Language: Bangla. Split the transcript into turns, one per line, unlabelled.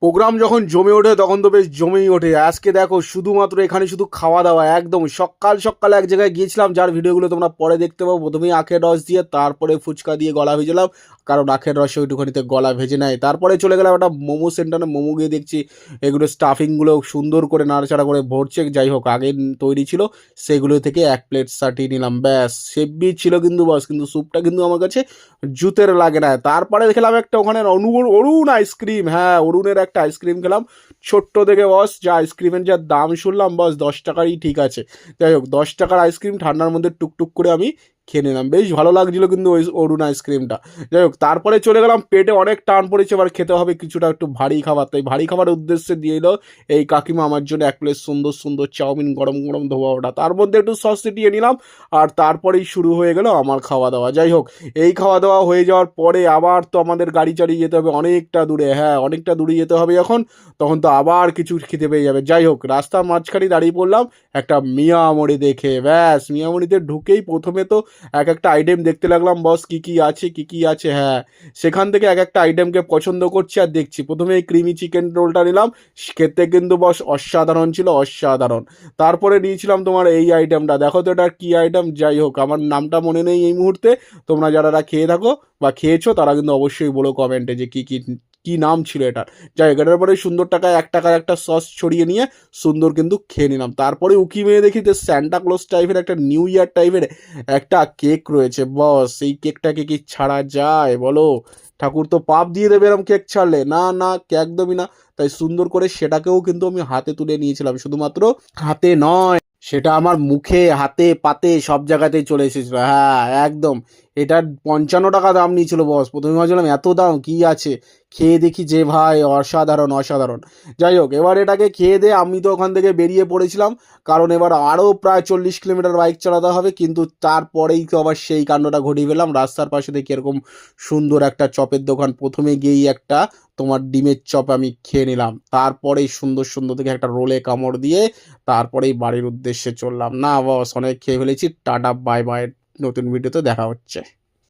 প্রোগ্রাম যখন জমে ওঠে তখন তো বেশ জমেই ওঠে। আজকে দেখো শুধুমাত্র এখানে শুধু খাওয়া দাওয়া, একদম সকাল সকাল এক জায়গায় গিয়েছিলাম, যার ভিডিওগুলো তোমরা পরে দেখতে পাবো। প্রথমেই আখের রস দিয়ে, তারপরে ফুচকা দিয়ে গলা ভেজেলাম, কারণ আখের রসে ওইটুখানিতে গলা ভেজে নেয়। তারপরে চলে গেলাম একটা মোমো সেন্টারে, মোমো গিয়ে দেখছি এগুলো স্টাফিংগুলো সুন্দর করে নাড়াচাড়া করে ভরছে। যাই হোক, আগে তৈরি ছিল সেগুলো থেকে এক প্লেট সাটিয়ে নিলাম, ব্যাস। সেব্বি ছিল কিন্তু বস, কিন্তু স্যুপটা কিন্তু আমার কাছে জুতের লাগে না। তারপরে দেখলাম একটা ওখানে অরুণ আইসক্রিম, হ্যাঁ অরুণের একটা আইসক্রিম খেলাম ছোট্ট থেকে বস। যা আইসক্রিমের যা দাম শুনলাম বস, 10 টাকারই ঠিক আছে। যাই হোক, 10 টাকার আইসক্রিম ঠান্ডার মধ্যে টুকটুক করে আমি খেয়ে নিলাম, বেশ ভালো লাগছিল কিন্তু ওই অরুণ আইসক্রিমটা। যাই হোক, তারপরে চলে গেলাম, পেটে অনেক টান পড়েছে, এবার খেতে হবে কিছুটা একটু ভারী খাবার। তাই ভারী খাবারের উদ্দেশ্যে দিয়ে এলো এই কাকিমা আমার জন্য এক প্লেট সুন্দর সুন্দর চাউমিন, গরম গরম ধোয়া ওটা, তার মধ্যে একটু সস ছিটিয়ে নিলাম। আর তারপরেই শুরু হয়ে গেল আমার খাওয়া দাওয়া। যাই হোক, এই খাওয়া দাওয়া হয়ে যাওয়ার পরে আবার তো আমাদের গাড়ি চালিয়ে যেতে হবে অনেকটা দূরে, হ্যাঁ অনেকটা দূরে যেতে হবে যখন, তখন তো আবার কিছু খেতে পেয়ে যাবে। যাই হোক, রাস্তার মাঝখানে দাঁড়িয়ে পড়লাম একটা মিয়ামরি দেখে, ব্যাস মিয়ামরিতে ঢুকেই প্রথমে তো এক একটা আইটেম দেখতে লাগলাম বস, কি কি আছে কি কি আছে। হ্যাঁ, সেখান থেকে এক একটা আইটেমকে পছন্দ করছি আর দেখছি। প্রথমে এই ক্রিমি চিকেন রোলটা নিলাম, খেতে কিন্তু বস অসাধারণ ছিল, অসাধারণ। তারপরে নিয়েছিলাম তোমার এই আইটেমটা, দেখো তো এটা কি আইটেম। যাই হোক, আমার নামটা মনে নেই এই মুহূর্তে, তোমরা যারা খেয়ে থাকো বা খেয়েছো তারা কিন্তু অবশ্যই বলো কমেন্টে যে কি কি কি নাম ছিল এটার। যাই হোক, এটার পরে সুন্দর টাকায় 1 টাকার একটা সস ছড়িয়ে নিয়ে সুন্দর কিন্তু খেয়ে নিলাম। তারপরে উকি মেরে দেখি যে স্যান্টা ক্লজ টাইপের একটা নিউ ইয়ার টাইপের একটা কেক রয়েছে বস। সেই কেকটাকে কি ছাড়া যায় বলো? ঠাকুর তো পাপ দিয়ে দেবে এরকম কেক ছাড়লে, না না একদমই না। তাই সুন্দর করে সেটাকেও কিন্তু আমি হাতে তুলে নিয়েছিলাম, শুধুমাত্র হাতে নয়, সেটা আমার মুখে, হাতে, পাতে সব জায়গাতেই চলে এসেছিলো। হ্যাঁ একদম, এটার 55 টাকা দাম নিয়েছিল বস। প্রথমে ভাবছিলাম এত দাম কি আছে, খেয়ে দেখি যে ভাই অসাধারণ অসাধারণ। যাই হোক, এবার এটাকে খেয়ে দিয়ে আমি তো ওখান থেকে বেরিয়ে পড়েছিলাম, কারণ এবার আরও প্রায় 40 কিলোমিটার বাইক চালাতে হবে। কিন্তু তারপরেই তো আবার সেই কাণ্ডটা ঘটিয়ে ফেললাম। রাস্তার পাশে দেখি এরকম সুন্দর একটা চপের দোকান, প্রথমে গিয়েই একটা তোমার ডিমের চপ আমি খেয়ে নিলাম, তারপরেই সুন্দর সুন্দর থেকে একটা রোলে কামড় দিয়ে তারপরেই বাড়ির উদ্দেশ্যে চললাম। না বস, অনেক খেয়ে ফেলেছি, টাটা বাই বাই, নতুন ভিডিওতে দেখা হচ্ছে।